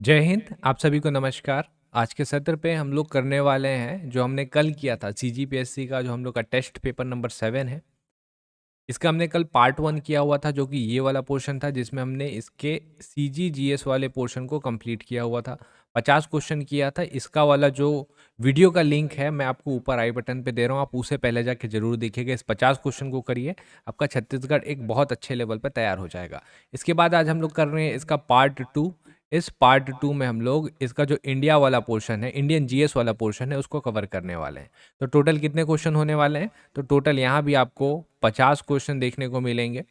जय हिंद, आप सभी को नमस्कार। आज के सत्र पे हम लोग करने वाले हैं जो हमने कल किया था सीजीपीएससी का जो हम लोग का टेस्ट पेपर नंबर 7 है। इसका हमने कल पार्ट 1 किया हुआ था जो कि ये वाला पोर्शन था जिसमें हमने इसके सीजीजीएस वाले पोर्शन को कंप्लीट किया हुआ था। 50 क्वेश्चन किया था। इसका वाला जो वीडियो का लिंक है मैं आपको ऊपर आई बटन पे दे रहा हूँ, आप उसे पहले जाके जरूर देखिएगा। इस 50 क्वेश्चन को करिए, आपका छत्तीसगढ़ एक बहुत अच्छे लेवल पर तैयार हो जाएगा। इसके बाद आज हम लोग कर रहे हैं इसका पार्ट 2। इस पार्ट 2 में हम लोग इसका जो इंडिया वाला पोर्शन है, इंडियन जीएस वाला पोर्शन है, उसको कवर करने वाले हैं। तो टोटल कितने क्वेश्चन होने वाले हैं? तो टोटल यहाँ भी आपको 50 क्वेश्चन देखने को मिलेंगे।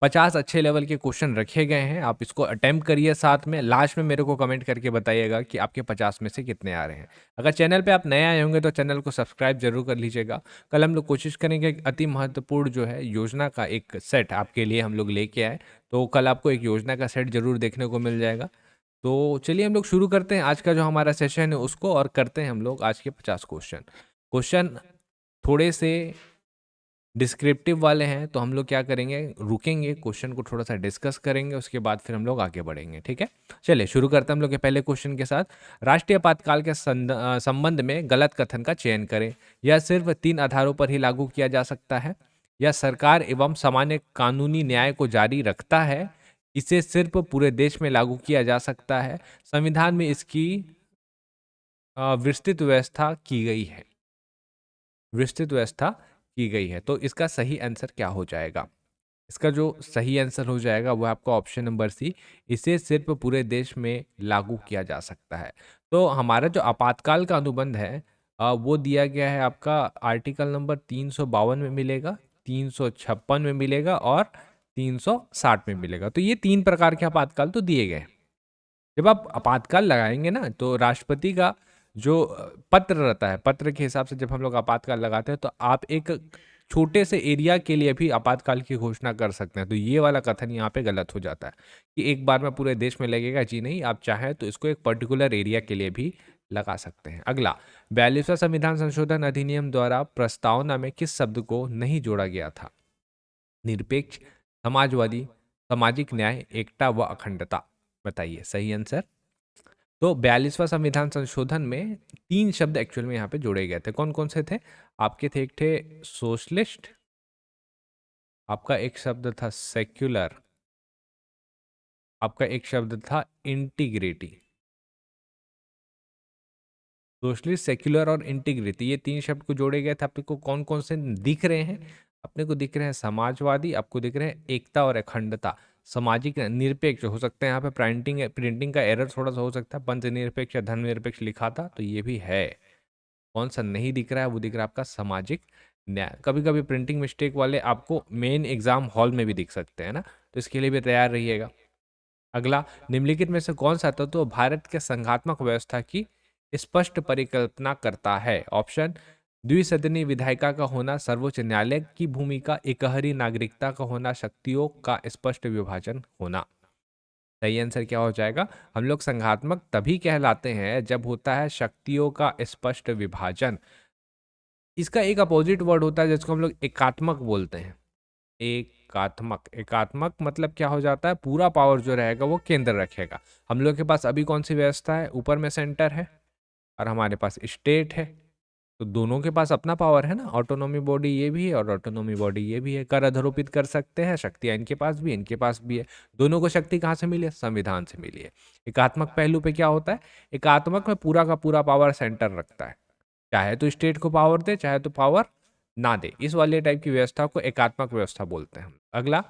50 अच्छे लेवल के क्वेश्चन रखे गए हैं, आप इसको अटेम्प्ट करिए। साथ में लास्ट में मेरे को कमेंट करके बताइएगा कि आपके 50 में से कितने आ रहे हैं। अगर चैनल पे आप नए आए होंगे तो चैनल को सब्सक्राइब जरूर कर लीजिएगा। कल हम लोग कोशिश करेंगे कि अति महत्वपूर्ण जो है योजना का एक सेट आपके लिए हम लोग लेके आए। तो कल आपको एक योजना का सेट जरूर देखने को मिल जाएगा। तो चलिए हम लोग शुरू करते हैं आज का जो हमारा सेशन है उसको, और करते हैं हम लोग आज के 50 क्वेश्चन। क्वेश्चन थोड़े से डिस्क्रिप्टिव वाले हैं, तो हम लोग क्या करेंगे, रुकेंगे, क्वेश्चन को थोड़ा सा डिस्कस करेंगे, उसके बाद फिर हम लोग आगे बढ़ेंगे। ठीक है, चलिए शुरू करते हैं हम लोग के पहले क्वेश्चन के साथ। राष्ट्रीय आपातकाल के संबंध में गलत कथन का चयन करें। यह सिर्फ 3 आधारों पर ही लागू किया जा सकता है। यह सरकार एवं सामान्य कानूनी न्याय को जारी रखता है। इसे सिर्फ पूरे देश में लागू किया जा सकता है। संविधान में इसकी विस्तृत व्यवस्था की गई है। विस्तृत व्यवस्था की गई है। तो इसका सही आंसर क्या हो जाएगा? इसका जो सही आंसर हो जाएगा वो आपका ऑप्शन नंबर सी, इसे सिर्फ पूरे देश में लागू किया जा सकता है। तो हमारा जो आपातकाल का अनुबंध है वो दिया गया है आपका आर्टिकल नंबर 352 में मिलेगा, 356 में मिलेगा और 360 में मिलेगा। तो ये 3 प्रकार के आपातकाल तो दिए गए हैं। जब आप आपातकाल लगाएंगे ना तो राष्ट्रपति का जो पत्र रहता है, पत्र के हिसाब से जब हम लोग आपातकाल लगाते हैं तो आप एक छोटे से एरिया के लिए भी आपातकाल की घोषणा कर सकते हैं। तो ये वाला कथन यहाँ पे गलत हो जाता है कि एक बार में पूरे देश में लगेगा। जी नहीं, आप चाहें तो इसको एक पर्टिकुलर एरिया के लिए भी लगा सकते हैं। अगला, 42वां संविधान संशोधन अधिनियम द्वारा प्रस्तावना में किस शब्द को नहीं जोड़ा गया था? निरपेक्ष, समाजवादी, सामाजिक न्याय, एकता व अखंडता। बताइए सही आंसर। तो 42वां संविधान संशोधन में 3 शब्द एक्चुअल में यहाँ पे जोड़े गए थे। कौन कौन से थे आपके? थे, एक थे सोशलिस्ट, आपका एक शब्द था सेक्युलर, आपका एक शब्द था इंटीग्रिटी। सोशलिस्ट, सेक्युलर और इंटीग्रिटी, ये 3 शब्द को जोड़े गए थे। आपको कौन कौन से दिख रहे हैं? अपने को दिख रहे हैं समाजवादी, आपको दिख रहे हैं एकता और अखंडता। सामाजिक निरपेक्ष हो सकते हैं, यहाँ पे प्रिंटिंग का एरर थोड़ा सा हो सकता है, पंथ निरपेक्ष या धर्मनिरपेक्ष लिखा था तो ये भी है। कौन सा नहीं दिख रहा है? वो दिख रहा है आपका सामाजिक न्याय। कभी कभी प्रिंटिंग मिस्टेक वाले आपको मेन एग्जाम हॉल में भी दिख सकते हैं ना, तो इसके लिए भी तैयार रहिएगा। अगला, निम्नलिखित में से कौन सा तत्व भारत के संघात्मक व्यवस्था की स्पष्ट परिकल्पना करता है? ऑप्शन, द्विसदनीय विधायिका का होना, सर्वोच्च न्यायालय की भूमिका, एकहरी नागरिकता का होना, शक्तियों का स्पष्ट विभाजन होना। सही आंसर क्या हो जाएगा? हम लोग संघात्मक तभी कहलाते हैं जब होता है शक्तियों का स्पष्ट विभाजन। इसका एक अपोजिट वर्ड होता है जिसको हम लोग एकात्मक बोलते हैं। एकात्मक, एकात्मक मतलब क्या हो जाता है? पूरा पावर जो रहेगा वो केंद्र रखेगा। हम लोग के पास अभी कौन सी व्यवस्था है? ऊपर में सेंटर है और हमारे पास स्टेट है। तो दोनों के पास अपना पावर है ना, ऑटोनॉमी बॉडी ये भी है और ऑटोनॉमी बॉडी ये भी है। कर अधरोपित कर सकते हैं, शक्तियां इनके पास भी इनके पास भी है। दोनों को शक्ति कहाँ से मिली है? संविधान से मिली है। एकात्मक पहलू पे क्या होता है? एकात्मक में पूरा का पूरा पावर सेंटर रखता है, चाहे तो स्टेट को पावर दे चाहे तो पावर ना दे। इस वाले टाइप की व्यवस्था को एकात्मक व्यवस्था बोलते हैं हम। अगला,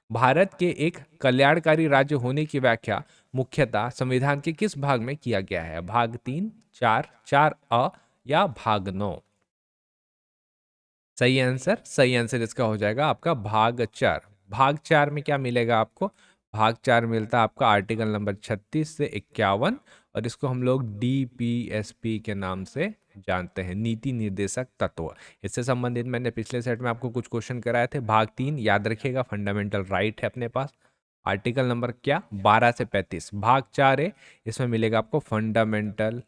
भारत के एक कल्याणकारी राज्य होने की व्याख्या मुख्यतः संविधान के किस भाग में किया गया है? भाग 3, 4, 4 या भाग 9? सही आंसर, सही आंसर इसका हो जाएगा आपका भाग 4। भाग 4 में क्या मिलेगा आपको? भाग 4 मिलता है आपका आर्टिकल नंबर 36 से 51, और इसको हम लोग डीपीएसपी के नाम से जानते हैं, नीति निर्देशक तत्व। इससे संबंधित मैंने पिछले सेट में आपको कुछ क्वेश्चन कराए थे। भाग 3 याद रखिएगा, फंडामेंटल राइट है अपने पास। आर्टिकल नंबर क्या? 12 से 35। भाग 4 है, इसमें मिलेगा आपको fundamental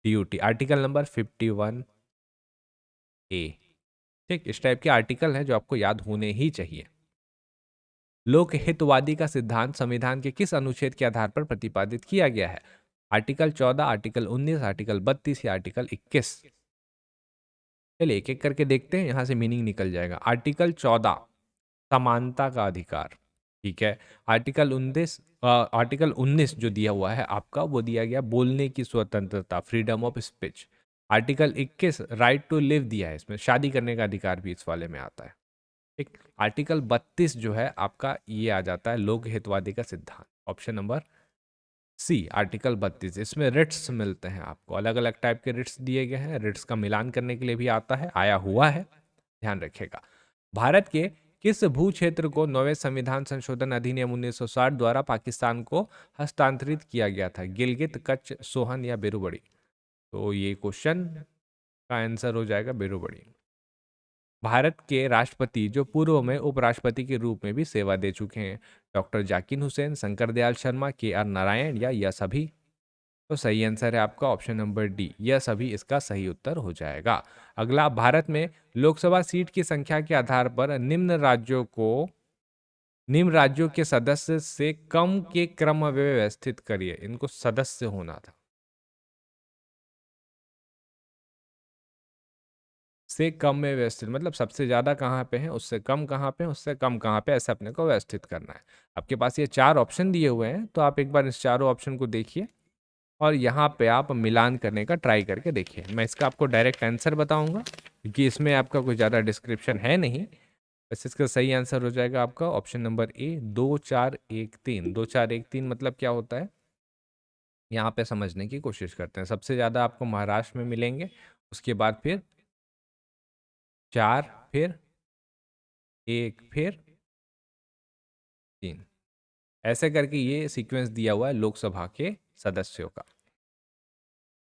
duty, article number 51A। ठीक, इस टाइप के आर्टिकल हैं जो आपको याद होने ही चाहिए। लोकहितवादी का सिद्धांत संविधान के किस अनुच्छेद के आधार पर प्रतिपादित किया गया है? आर्टिकल 14, आर्टिकल 19, आर्टिकल 32 या आर्टिकल 21? चलिए एक एक करके देखते हैं, यहां से मीनिंग निकल जाएगा। आर्टिकल 14 समानता का अधिकार, ठीक है। आर्टिकल 19 जो दिया हुआ है आपका, वो दिया गया बोलने की स्वतंत्रता, freedom of speech. Article 21 right to live दिया है, इसमें शादी करने का अधिकार भी इस वाले में आता है। ठीक। आर्टिकल 32 जो है आपका, ये आ जाता है लोक हितवादी का सिद्धांत, ऑप्शन नंबर सी आर्टिकल 32। इसमें रिट्स मिलते हैं आपको, अलग अलग टाइप के रिट्स दिए गए हैं, रिट्स का मिलान करने के लिए भी आता है, आया हुआ है, ध्यान रखिएगा। भारत के किस भू क्षेत्र को नौवें संविधान संशोधन अधिनियम 1960 द्वारा पाकिस्तान को हस्तांतरित किया गया था? गिलगित, कच्छ, सोहन या बेरूबड़ी? तो ये क्वेश्चन का आंसर हो जाएगा बेरूबड़ी। भारत के राष्ट्रपति जो पूर्व में उपराष्ट्रपति के रूप में भी सेवा दे चुके हैं, डॉक्टर जाकिर हुसैन, शंकर दयाल शर्मा, के आर नारायण या यह सभी? तो सही आंसर है आपका ऑप्शन नंबर डी, यह सभी इसका सही उत्तर हो जाएगा। अगला, भारत में लोकसभा सीट की संख्या के आधार पर निम्न राज्यों के सदस्य से कम के क्रम में व्यवस्थित करिए। इनको सदस्य होना था, से कम में व्यवस्थित मतलब सबसे ज्यादा कहाँ पे है, उससे कम कहाँ पे है, उससे कम कहाँ पे, ऐसे अपने को व्यवस्थित करना है। आपके पास ये चार ऑप्शन दिए हुए हैं, तो आप एक बार इस चारों ऑप्शन को देखिए और यहाँ पे आप मिलान करने का ट्राई करके देखिए। मैं इसका आपको डायरेक्ट आंसर बताऊंगा क्योंकि इसमें आपका कोई ज़्यादा डिस्क्रिप्शन है नहीं। बस इसका सही आंसर हो जाएगा आपका ऑप्शन नंबर ए, 2 4 1 3। 2 4 1 3 मतलब क्या होता है, यहाँ पे समझने की कोशिश करते हैं। सबसे ज़्यादा आपको महाराष्ट्र में मिलेंगे, उसके बाद फिर 4, फिर 1, फिर 3, ऐसे करके ये सीक्वेंस दिया हुआ है लोकसभा के सदस्यों का।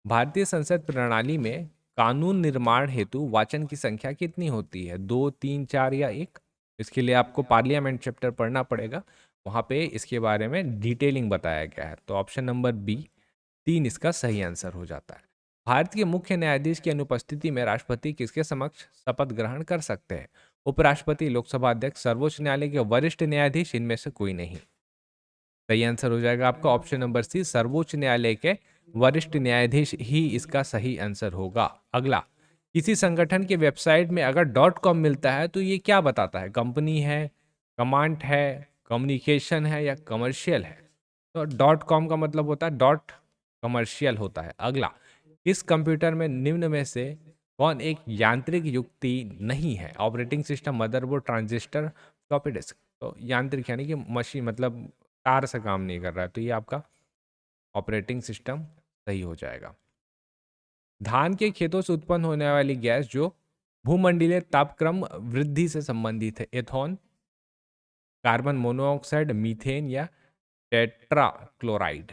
भारतीय संसद प्रणाली में कानून निर्माण हेतु वाचन की संख्या कितनी होती है? 2, 3, 4 या 1? इसके लिए आपको पार्लियामेंट चैप्टर पढ़ना पड़ेगा, वहां पे इसके बारे में डिटेलिंग बताया गया है। तो ऑप्शन नंबर बी 3 इसका सही आंसर हो जाता है। भारत के मुख्य न्यायाधीश की अनुपस्थिति में राष्ट्रपति किसके समक्ष शपथ ग्रहण कर सकते हैं? उपराष्ट्रपति, लोकसभा अध्यक्ष, सर्वोच्च न्यायालय के वरिष्ठ न्यायाधीश, इनमें से कोई नहीं। सही आंसर हो जाएगा आपका ऑप्शन नंबर सी, सर्वोच्च न्यायालय के वरिष्ठ न्यायाधीश ही इसका सही आंसर होगा। अगला, किसी संगठन के वेबसाइट में अगर .com मिलता है तो ये क्या बताता है? कंपनी है, कमांड है, कम्युनिकेशन है या कमर्शियल है? तो .com का मतलब होता है डॉट कमर्शियल होता है। अगला, इस कंप्यूटर में निम्न में से कौन एक यांत्रिक युक्ति नहीं है? Operating system, motherboard, transistor, floppy disk? तो यांत्रिक यानी कि मशीन, मतलब तार से काम नहीं कर रहा है, तो ये आपका ऑपरेटिंग सिस्टम सही हो जाएगा। धान के खेतों से उत्पन्न होने वाली गैस जो भूमंडलीय तापक्रम वृद्धि से संबंधित है, एथॉन, कार्बन मोनोऑक्साइड, मीथेन या टेट्रा क्लोराइड?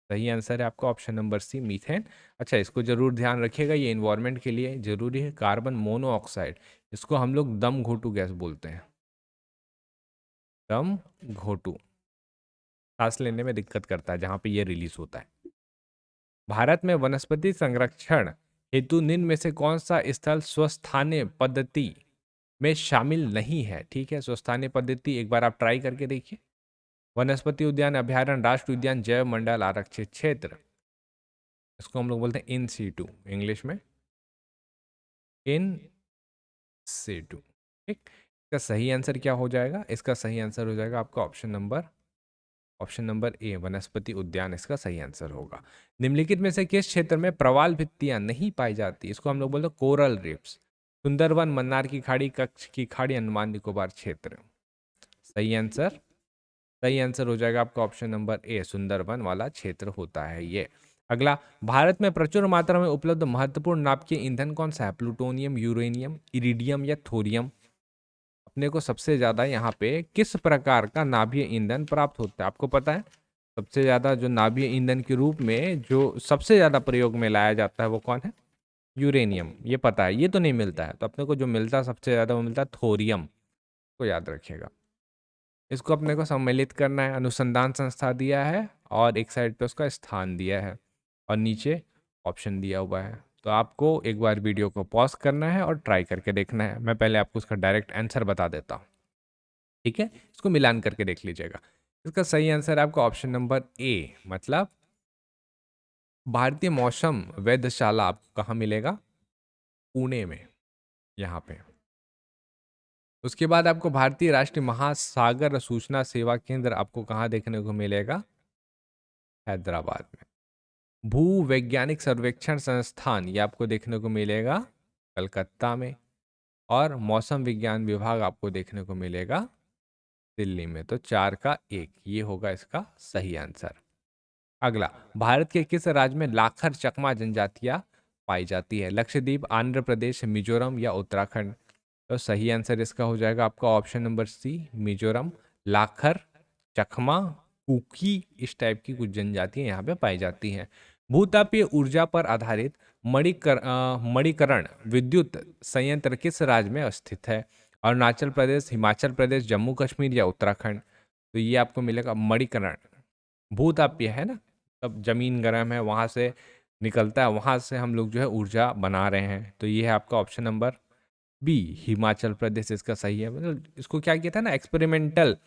सही आंसर है आपका ऑप्शन नंबर सी, मीथेन। अच्छा, इसको जरूर ध्यान रखिएगा, ये इन्वायरमेंट के लिए जरूरी है। कार्बन मोनोऑक्साइड, इसको हम लोग दम घोटू गैस बोलते हैं, दम घोटू, सांस लेने में दिक्कत करता है जहां पे ये रिलीज होता है। भारत में वनस्पति संरक्षण हेतु निम्न में से कौन सा स्थल स्वस्थानीय पद्धति में शामिल नहीं है? ठीक है, स्वस्थानीय पद्धति एक बार आप ट्राई करके देखिए। वनस्पति उद्यान, अभ्यारण्य, राष्ट्रीय उद्यान, जैव मंडल, आरक्षित क्षेत्र, इसको हम लोग बोलते हैं इन सीटू, इंग्लिश में इन सीटू। ठीक, इसका सही आंसर क्या हो जाएगा? इसका सही आंसर हो जाएगा आपका ऑप्शन नंबर ए, वनस्पति उद्यान इसका सही आंसर होगा। निम्नलिखित में से किस क्षेत्र में प्रवाल भित्तियां नहीं पाई जाती? इसको हम लोग बोलते हैं कोरल रिफ्स। सुंदरवन, मन्नार की खाड़ी, कच्छ की खाड़ी, अंडमान निकोबार क्षेत्र? सही आंसर, सही आंसर हो जाएगा आपका ऑप्शन नंबर ए, सुंदरवन वाला क्षेत्र होता है ये। अगला, भारत में प्रचुर मात्रा में उपलब्ध महत्वपूर्ण नाभिकीय ईंधन कौन सा है? प्लूटोनियम, यूरेनियम, इरिडियम या थोरियम? अपने को सबसे ज्यादा यहाँ पे किस प्रकार का नाभिकीय ईंधन प्राप्त होता है आपको पता है? सबसे ज्यादा जो नाभिकीय ईंधन के रूप में जो सबसे ज्यादा प्रयोग में लाया जाता है वो कौन है? यूरेनियम, ये पता है, ये तो नहीं मिलता है। तो अपने को जो मिलता है सबसे ज्यादा वो मिलता है थोरियम, को याद रखिएगा। इसको अपने को सम्मिलित करना है, अनुसंधान संस्था दिया है और एक साइड पे उसका स्थान दिया है और नीचे ऑप्शन दिया हुआ है। तो आपको एक बार वीडियो को पॉज करना है और ट्राई करके देखना है। मैं पहले आपको उसका डायरेक्ट आंसर बता देता हूँ, ठीक है? इसको मिलान करके देख लीजिएगा। इसका सही आंसर है आपका ऑप्शन नंबर ए, मतलब भारतीय मौसम वेधशाला आपको कहाँ मिलेगा? पुणे में, यहाँ पे। उसके बाद आपको भारतीय राष्ट्रीय महासागर सूचना सेवा केंद्र आपको कहाँ देखने को मिलेगा? हैदराबाद में। भू वैज्ञानिक सर्वेक्षण संस्थान ये आपको देखने को मिलेगा कलकत्ता में। और मौसम विज्ञान विभाग आपको देखने को मिलेगा दिल्ली में। तो 4 का 1 ये होगा इसका सही आंसर। अगला, भारत के किस राज्य में लाखर चकमा जनजातियां पाई जाती है? लक्षद्वीप, आंध्र प्रदेश, मिजोरम या उत्तराखंड? तो सही आंसर इसका हो जाएगा आपका ऑप्शन नंबर सी, मिजोरम। लाखर, चकमा, कुकी इस टाइप की कुछ जनजातियां यहाँ पे पाई जाती हैं। भूतापीय ऊर्जा पर आधारित मणिकरण विद्युत संयंत्र किस राज्य में स्थित है? अरुणाचल प्रदेश, हिमाचल प्रदेश, जम्मू कश्मीर या उत्तराखंड? तो ये आपको मिलेगा मणिकरण। भूतापीय है ना, तब जमीन गर्म है, वहां से निकलता है, वहां से हम लोग जो है ऊर्जा बना रहे हैं। तो ये है आपका option number B, Himachal Pradesh इसका सही है। मतलब इसको क्या किया था ना, एक्सपेरिमेंटल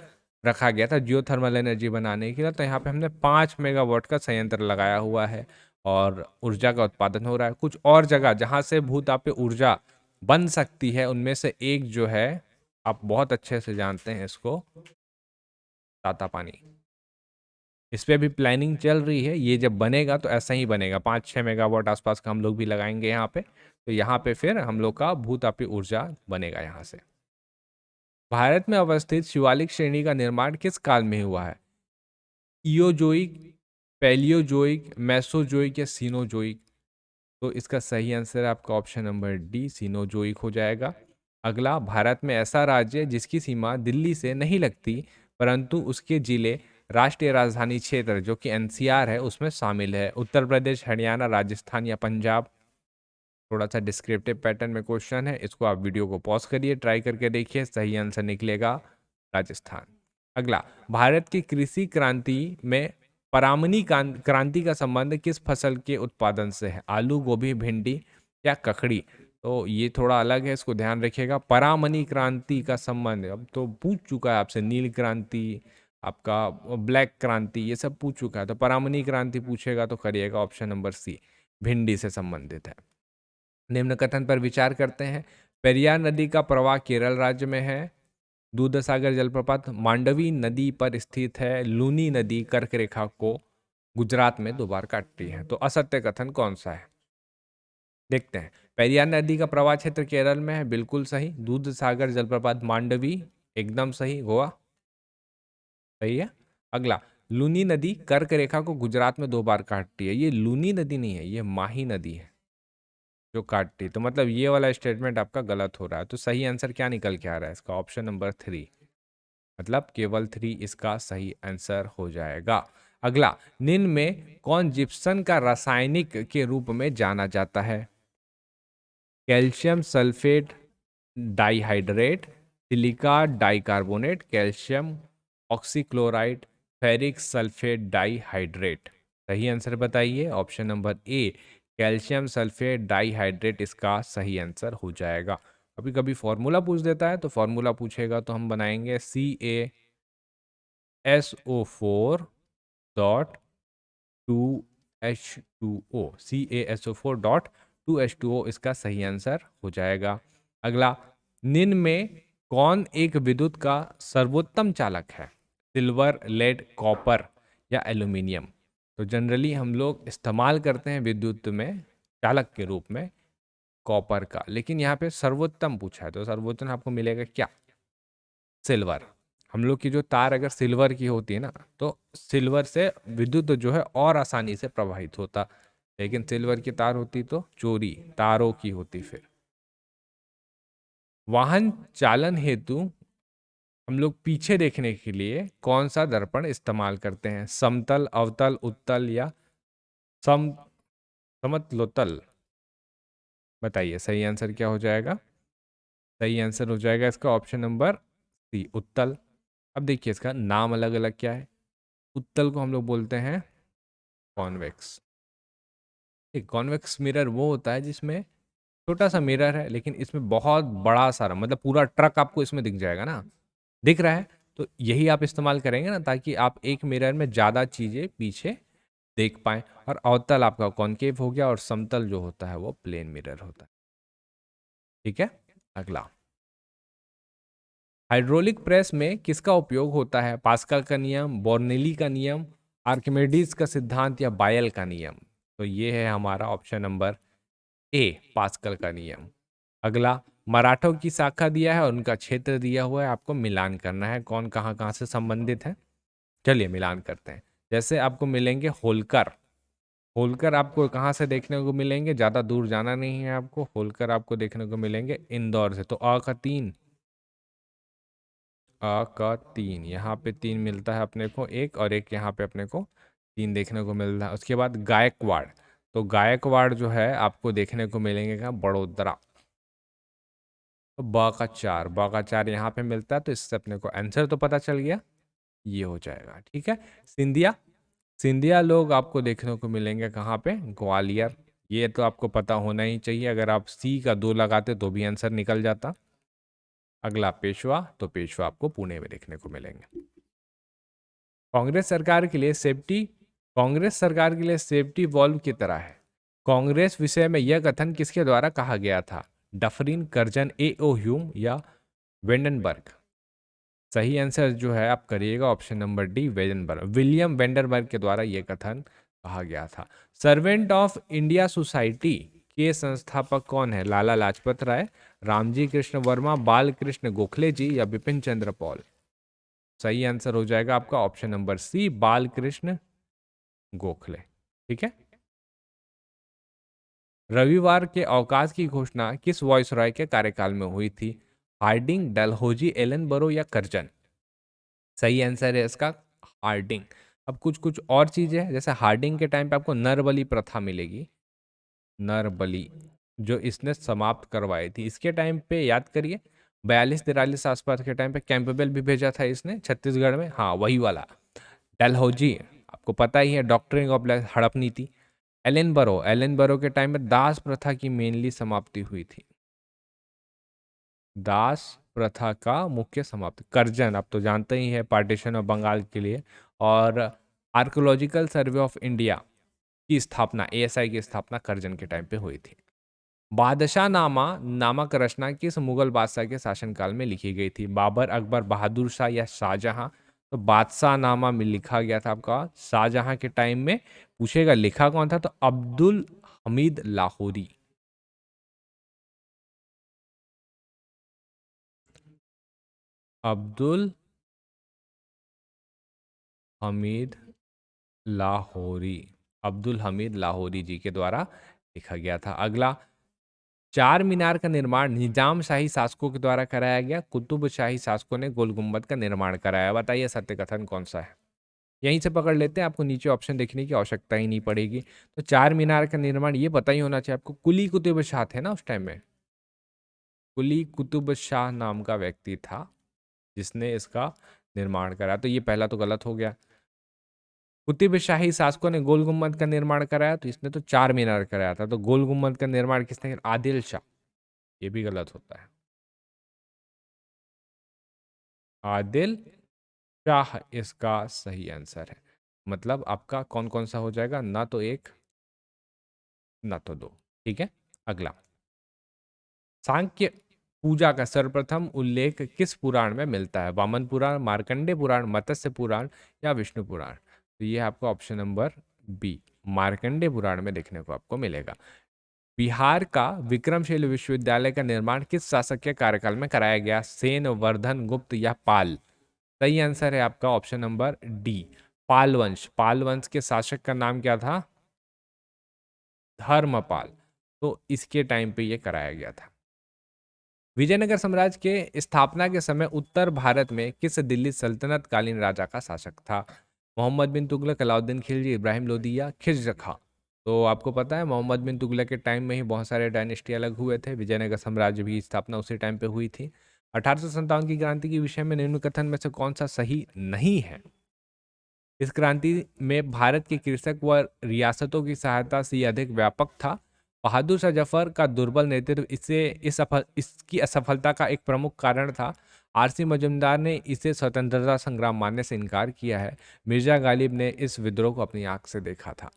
रखा गया था जियो थर्मल एनर्जी बनाने के लिए। तो यहाँ पे हमने 5 मेगावाट का संयंत्र लगाया हुआ है और ऊर्जा का उत्पादन हो रहा है। कुछ और जगह जहाँ से भूतापीय ऊर्जा बन सकती है उनमें से एक जो है, आप बहुत अच्छे से जानते हैं इसको, तातापानी। इस पे भी प्लानिंग चल रही है। ये जब बनेगा तो ऐसा ही बनेगा, 5-6 मेगावाट आसपास का हम लोग भी लगाएंगे यहाँ पे। तो यहाँ पे फिर हम लोग का भूतापीय ऊर्जा बनेगा यहाँ से। भारत में अवस्थित शिवालिक श्रेणी का निर्माण किस काल में हुआ है? इयोजोइक, पैलियोजोइक, मेसोजोइक या सीनोजोइक? तो इसका सही आंसर आपका ऑप्शन नंबर डी, सीनोजोइक हो जाएगा। अगला, भारत में ऐसा राज्य है जिसकी सीमा दिल्ली से नहीं लगती परंतु उसके जिले राष्ट्रीय राजधानी क्षेत्र जो कि एनसीआर है उसमें शामिल है? उत्तर प्रदेश, हरियाणा, राजस्थान या पंजाब? थोड़ा सा डिस्क्रिप्टिव पैटर्न में क्वेश्चन है, इसको आप वीडियो को पॉज करिए, ट्राई करके देखिए, सही आंसर निकलेगा राजस्थान। अगला, भारत की कृषि क्रांति में परामनी क्रांति का संबंध किस फसल के उत्पादन से है? आलू, गोभी, भिंडी या ककड़ी? तो ये थोड़ा अलग है, इसको ध्यान रखिएगा। परामनी क्रांति का संबंध अब तो पूछ चुका है आपसे, नील क्रांति, आपका ब्लैक क्रांति, ये सब पूछ चुका है। तो परामनी क्रांति पूछेगा तो करिएगा ऑप्शन नंबर सी, भिंडी से संबंधित है। निम्न कथन पर विचार करते हैं। पेरियार नदी का प्रवाह केरल राज्य में है। दूधसागर जलप्रपात मांडवी नदी पर स्थित है। लूनी नदी कर्क रेखा को गुजरात में 2 बार काटती है। तो असत्य कथन कौन सा है? देखते हैं। पेरियार नदी का प्रवाह क्षेत्र केरल में है, बिल्कुल सही। दूधसागर जलप्रपात मांडवी, एकदम सही। गोवा सही है। अगला, लूनी नदी कर्क रेखा को गुजरात में 2 बार काटती है। ये लूनी नदी नहीं है, ये माही नदी है जो काटती। तो मतलब ये वाला स्टेटमेंट आपका गलत हो रहा है। तो सही आंसर क्या निकल के आ रहा है इसका? ऑप्शन नंबर 3, मतलब केवल 3 इसका सही आंसर हो जाएगा। अगला, निम्न में कौन जिप्सम का रासायनिक के रूप में जाना जाता है? Calcium sulphate dihydrate, silica dicarbonate, calcium oxychloride, ferric sulphate dihydrate? सही आंसर बताइए। Option number A, calcium sulphate dihydrate इसका सही आंसर हो जाएगा। कभी कभी फॉर्मूला पूछ देता है, तो फॉर्मूला पूछेगा तो हम बनाएंगे CaSO4 dot 2H2O, CaSO4 dot 2H2O इसका सही आंसर हो जाएगा। अगला, निम्न में कौन एक विद्युत का सर्वोत्तम चालक है? सिल्वर, लेड, कॉपर या एल्यूमिनियम? तो जनरली हम लोग इस्तेमाल करते हैं विद्युत में चालक के रूप में कॉपर का, लेकिन यहाँ पे सर्वोत्तम पूछा है तो सर्वोत्तम आपको मिलेगा क्या? सिल्वर। हम लोग की जो तार अगर सिल्वर की होती है ना, तो सिल्वर से विद्युत जो है और आसानी से प्रवाहित होता, लेकिन सिल्वर की तार होती तो चोरी तारों की होती। फिर वाहन चालन हेतु हम लोग पीछे देखने के लिए कौन सा दर्पण इस्तेमाल करते हैं? समतल, अवतल, उत्तल या सम समतलोतल? बताइए सही आंसर क्या हो जाएगा? सही आंसर हो जाएगा इसका ऑप्शन नंबर सी, उत्तल। अब देखिए इसका नाम अलग अलग क्या है। उत्तल को हम लोग बोलते हैं कॉन्वेक्स। एक कॉन्वेक्स मिरर वो होता है जिसमें छोटा सा मिरर है लेकिन इसमें बहुत बड़ा सारा, मतलब पूरा ट्रक आपको इसमें दिख जाएगा ना, दिख रहा है। तो यही आप इस्तेमाल करेंगे ना, ताकि आप एक मिरर में ज़्यादा चीज़ें पीछे देख पाएँ। और अवतल आपका कॉनकेव हो गया और समतल जो होता है वो प्लेन मिरर होता है। ठीक है, अगला। हाइड्रोलिक प्रेस में किसका उपयोग होता है? पास्कल का नियम, बर्नौली का नियम, आर्किमिडीज का सिद्धांत या बायल का नियम? तो ये है हमारा ऑप्शन नंबर ए, पास्कल का नियम। अगला, मराठों की शाखा दिया है और उनका क्षेत्र दिया हुआ है, आपको मिलान करना है कौन कहाँ कहाँ से संबंधित है। चलिए मिलान करते हैं। जैसे आपको मिलेंगे होलकर। होलकर आपको कहाँ से देखने को मिलेंगे? ज़्यादा दूर जाना नहीं है आपको। होलकर आपको देखने को मिलेंगे इंदौर से। तो अ का 3, अ का 3, यहाँ पे 3 मिलता है अपने को, एक और एक यहाँ पे अपने को 3 देखने को मिल रहा है। उसके बाद गायकवाड़, तो गायकवाड़ जो है आपको देखने को मिलेंगे कहाँ? बड़ोदरा। तो ब का 4 यहाँ पे मिलता है, तो इससे अपने को आंसर तो पता चल गया, ये हो जाएगा। ठीक है, सिंधिया। सिंधिया लोग आपको देखने को मिलेंगे कहाँ पे? ग्वालियर। ये तो आपको पता होना ही चाहिए, अगर आप सी का 2 लगाते तो भी आंसर निकल जाता। अगला पेशवा, तो पेशवा आपको पुणे में देखने को मिलेंगे। कांग्रेस सरकार के लिए सेफ्टी वॉल्व की तरह है। कांग्रेस विषय में यह कथन किसके द्वारा कहा गया था? डफरिन, कर्जन, ए ओ ह्यूम या वेंडनबर्ग? सही आंसर जो है आप करिएगा option number D, Vandenberg. William Vandenberg के द्वारा यह कथन कहा गया था। सर्वेंट ऑफ इंडिया सोसाइटी के संस्थापक कौन है? लाला लाजपत राय, रामजी कृष्ण वर्मा, बाल कृष्ण गोखले जी या बिपिन चंद्र पॉल? सही आंसर हो जाएगा आपका ऑप्शन नंबर सी, बाल कृष्ण गोखले। ठीक है, रविवार के अवकाश की घोषणा किस वॉइसरॉय के कार्यकाल में हुई थी? हार्डिंग, डलहौजी, एलन बरो या कर्जन? सही आंसर है इसका हार्डिंग। अब कुछ कुछ और चीजें हैं, जैसे हार्डिंग के टाइम पे आपको नरबली प्रथा मिलेगी, नरबली, जो इसने समाप्त करवाई थी। इसके टाइम पे याद करिए 42-43 आसपास के टाइम पे कैंपबेल भी भेजा था इसने छत्तीसगढ़ में, हाँ वही वाला। डलहौजी आपको पता ही है, डॉक्टरिंग ऑफ हड़प नीति। एलन बरो के टाइम में दास प्रथा की मेनली समाप्ति हुई थी। दास प्रथा का मुख्य समाप्ति कर्जन, आप तो जानते ही है, पार्टीशन ऑफ बंगाल के लिए। और आर्कोलॉजिकल सर्वे ऑफ इंडिया की स्थापना, एएसआई की स्थापना कर्जन के टाइम पे हुई थी। बादशाह नामा नामक रचना किस मुगल बादशाह के शासनकाल में लिखी गई थी? बाबर, अकबर, बहादुर शाह या शाहजहां? तो बादशाह नामा में लिखा गया था आपका शाहजहां के टाइम में। पूछेगा लिखा कौन था, तो अब्दुल हमीद लाहौरी। अब्दुल हमीद लाहौरी, अब्दुल हमीद लाहौरी जी के द्वारा लिखा गया था। अगला, चार मीनार का निर्माण निजाम शाही शासकों के द्वारा कराया गया, कुतुब शाही शासकों ने गोल गुम्बद का निर्माण कराया? बताइए सत्य कथन कौन सा है? यहीं से पकड़ लेते हैं, आपको नीचे ऑप्शन देखने की आवश्यकता ही नहीं पड़ेगी। तो चार मीनार का निर्माण ये पता ही होना चाहिए आपको, कुली कुतुब शाह थे ना उस टाइम में। कुली कुतुब शाह नाम का व्यक्ति था जिसने इसका निर्माण करा, तो ये पहला तो गलत हो गया। कुतुब शाही शासकों ने गोल गुम्बद का निर्माण कराया, तो इसने तो चार मीनार कराया था। तो गोल गुम्बद का निर्माण किसने किया? आदिल शाह। ये भी गलत होता है। आदिल शाह इसका सही आंसर है। मतलब आपका कौन कौन सा हो जाएगा? ना तो एक, ना तो दो। ठीक है, अगला, सांख्य पूजा का सर्वप्रथम उल्लेख किस पुराण में मिलता है? वामन पुराण, मार्कंडे पुराण, मत्स्य पुराण या विष्णु पुराण? तो ये आपका ऑप्शन नंबर बी, मार्कंडे पुराण में देखने को आपको मिलेगा। बिहार का विक्रमशिला विश्वविद्यालय का निर्माण किस शासक के कार्यकाल में कराया गया? सेन, वर्धन, गुप्त या पाल? सही आंसर है आपका ऑप्शन नंबर डी, पाल वंश। पाल वंश के शासक का नाम क्या था? धर्मपाल। तो इसके टाइम पे ये कराया गया था। विजयनगर साम्राज्य के स्थापना के समय उत्तर भारत में किस दिल्ली सल्तनत कालीन राजा का शासक था? मोहम्मद बिन तुगलक, अलाउद्दीन खिलजी, इब्राहिम लोदी या खिज़र खां? तो आपको पता है मोहम्मद बिन तुगलक के टाइम में ही बहुत सारे डायनेस्टी अलग हुए थे, विजयनगर साम्राज्य भी स्थापना उसी टाइम पे हुई थी। 1857 की क्रांति के विषय में निम्न कथन में से कौन सा सही नहीं है? इस क्रांति में भारत के कृषक व रियासतों की सहायता से यह अधिक व्यापक था। बहादुर शाह जफर का दुर्बल नेतृत्व इसकी असफलता का एक प्रमुख कारण था। आरसी मजूमदार ने इसे स्वतंत्रता संग्राम मानने से इनकार किया है। मिर्जा गालिब ने इस विद्रोह को अपनी आंख से देखा था।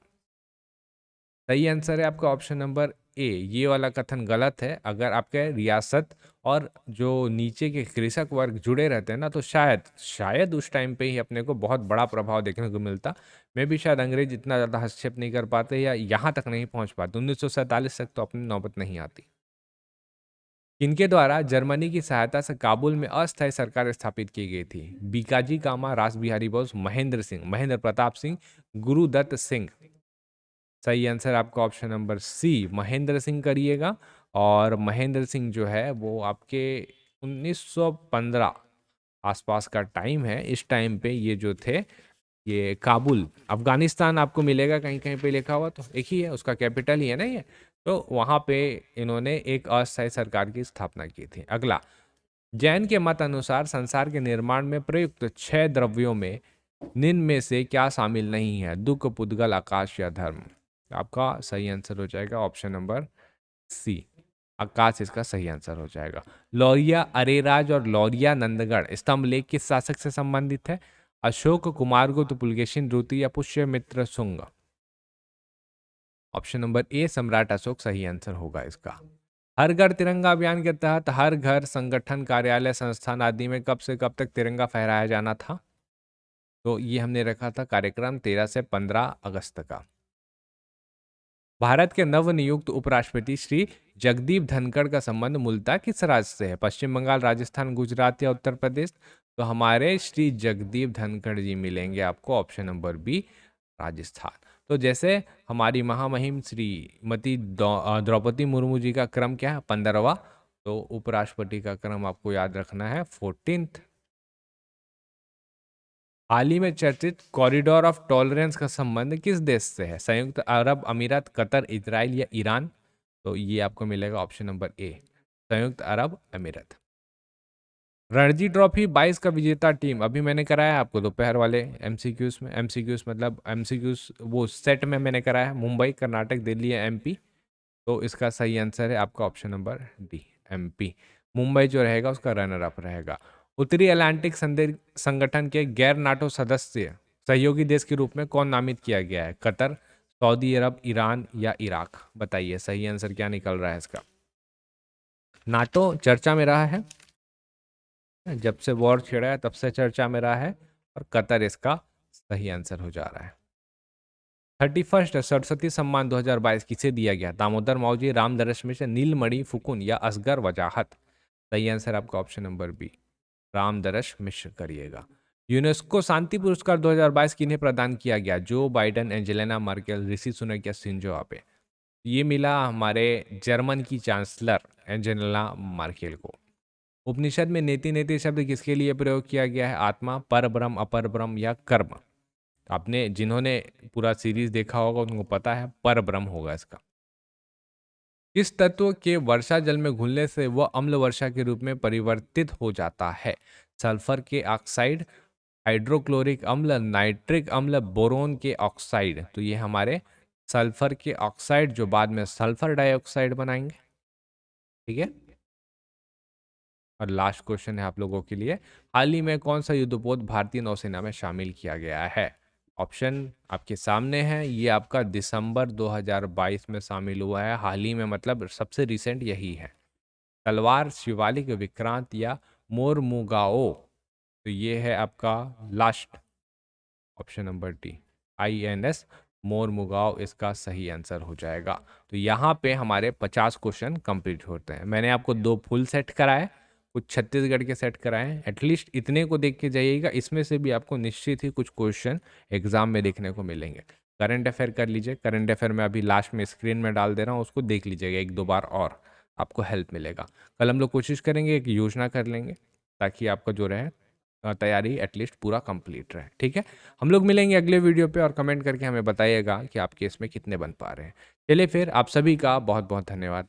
सही आंसर है आपका ऑप्शन नंबर ए। ये वाला कथन गलत है। अगर आपके रियासत और जो नीचे के कृषक वर्ग जुड़े रहते हैं ना, तो शायद शायद उस टाइम पे ही अपने को बहुत बड़ा प्रभाव देखने को मिलता। मैं भी शायद अंग्रेज इतना ज़्यादा हस्तक्षेप नहीं कर पाते या यहाँ तक नहीं पहुँच पाते। 1947 तक तो अपनी नौबत नहीं आती। इनके द्वारा जर्मनी की सहायता से काबुल में अस्थायी सरकार स्थापित की गई थी। बीकाजी कामा, रास बिहारी बोस, महेंद्र सिंह, महेंद्र प्रताप सिंह, गुरुदत्त सिंह। सही आंसर आपका option number C, Mahendra Singh करिएगा। और महेंद्र सिंह जो है वो आपके 1915 आसपास का टाइम है। इस टाइम पे ये जो थे, ये काबुल अफगानिस्तान आपको मिलेगा कहीं कहीं पे लिखा हुआ, तो एक ही है, उसका कैपिटल ही है ना ये। तो वहाँ पे इन्होंने एक अस्थायी सरकार की स्थापना की थी। अगला, जैन के मत अनुसार संसार के निर्माण में प्रयुक्त 6 द्रव्यों में निम्न में से क्या शामिल नहीं है? दुख, पुद्गल, आकाश या धर्म। आपका सही आंसर हो जाएगा ऑप्शन नंबर सी, आकाश इसका सही आंसर हो जाएगा। लौरिया अरेराज और लौरिया नंदगढ़ स्तंभ लेख किस शासक से संबंधित है? अशोक, कुमारगुप्त, पुलकेशिन, द्वितीय या पुष्यमित्र शुंग। ऑप्शन नंबर ए, सम्राट अशोक सही आंसर होगा इसका। हर घर तिरंगा अभियान के तहत हर घर, संगठन, कार्यालय, संस्थान आदि में कब से कब तक तिरंगा फहराया जाना था? तो ये हमने रखा था कार्यक्रम 13 से 15 अगस्त का। भारत के नवनियुक्त उपराष्ट्रपति श्री जगदीप धनखड़ का संबंध मूलतः किस राज्य से है? पश्चिम बंगाल, राजस्थान, गुजरात या उत्तर प्रदेश। तो हमारे श्री जगदीप धनखड़ जी मिलेंगे आपको ऑप्शन नंबर बी, राजस्थान। तो जैसे हमारी महामहिम श्रीमती द्रौपदी मुर्मू जी का क्रम क्या है? 15वां। तो उपराष्ट्रपति का क्रम आपको याद रखना है 14th। हाल ही में चर्चित कॉरिडोर ऑफ टॉलरेंस का संबंध किस देश से है? संयुक्त अरब अमीरात, कतर, इजराइल या ईरान। तो ये आपको मिलेगा ऑप्शन नंबर ए, संयुक्त अरब अमीरात। रणजी ट्रॉफी 22 का विजेता टीम, अभी मैंने कराया आपको दोपहर वाले एमसीक्यूज में, एमसीक्यूज मतलब एमसीक्यूज वो सेट में मैंने कराया मुंबई, कर्नाटक, दिल्ली या एमपी। तो इसका सही आंसर है आपका option number D, MP. Mumbai जो रहेगा उसका रनर अप रहेगा। उत्तरी अटलांटिक संगठन के गैर नाटो सदस्य सहयोगी देश के रूप में कौन नामित किया गया है? कतर, सऊदी अरब, ईरान या इराक। बताइए सही आंसर क्या निकल रहा है इसका। नाटो चर्चा में रहा है, जब से वॉर छिड़ा है तब से चर्चा में रहा है, और कतर इसका सही आंसर हो जा रहा है। 31 सरस्वती सम्मान 2022 किसे दिया गया? दामोदर मावजी, रामदरस मिश्र, नीलमणि फुकुन या असगर वजाहत। सही आंसर आपका ऑप्शन नंबर बी, रामदरस मिश्र करिएगा। यूनेस्को शांति पुरस्कार 2022 किन्हें प्रदान किया गया? जो Biden, Angelina Merkel, Rishi Sunak या शिंजो आबे। ये मिला हमारे जर्मन की चांसलर एंजेलिना मर्केल को। उपनिषद में नेति नेति शब्द किसके लिए प्रयोग किया गया है? आत्मा, पर ब्रह्म, अपर ब्रह्म या कर्म। आपने जिन्होंने पूरा सीरीज देखा होगा उनको पता है, पर ब्रह्म होगा इसका। किस तत्व के वर्षा जल में घुलने से वह अम्ल वर्षा के रूप में परिवर्तित हो जाता है? सल्फर के ऑक्साइड, हाइड्रोक्लोरिक अम्ल, नाइट्रिक अम्ल, बोरोन के ऑक्साइड। तो ये हमारे सल्फर के ऑक्साइड जो बाद में सल्फर डाइऑक्साइड बनाएंगे। ठीक है। और लास्ट क्वेश्चन है आप लोगों के लिए, हाल ही में कौन सा युद्धपोत भारतीय नौसेना में शामिल किया गया है? ऑप्शन आपके सामने है, ये आपका दिसंबर 2022 में शामिल हुआ है। हाल ही में मतलब सबसे रिसेंट यही है। तलवार, शिवालिक, विक्रांत या मोरमुगाओ। तो ये है आपका last option number D, INS Mormugao इसका सही आंसर हो जाएगा। तो यहाँ पे हमारे 50 क्वेश्चन कंप्लीट होते हैं। मैंने आपको 2 फुल सेट कराए, कुछ छत्तीसगढ़ के सेट कराए। एटलीस्ट इतने को देख के जाइएगा, इसमें से भी आपको निश्चित ही कुछ क्वेश्चन एग्जाम में देखने को मिलेंगे। करंट अफेयर कर लीजिए, करंट अफेयर में अभी लास्ट में स्क्रीन में डाल दे रहा हूँ, उसको देख लीजिएगा 1-2 बार और आपको हेल्प मिलेगा। कल हम लोग कोशिश करेंगे, एक योजना कर लेंगे ताकि आपका जो रहे तैयारी एटलीस्ट पूरा कंप्लीट रहे। ठीक है, हम लोग मिलेंगे अगले वीडियो पे, और कमेंट करके हमें बताइएगा कि आपके इसमें कितने बन पा रहे हैं। चलिए फिर, आप सभी का बहुत बहुत धन्यवाद।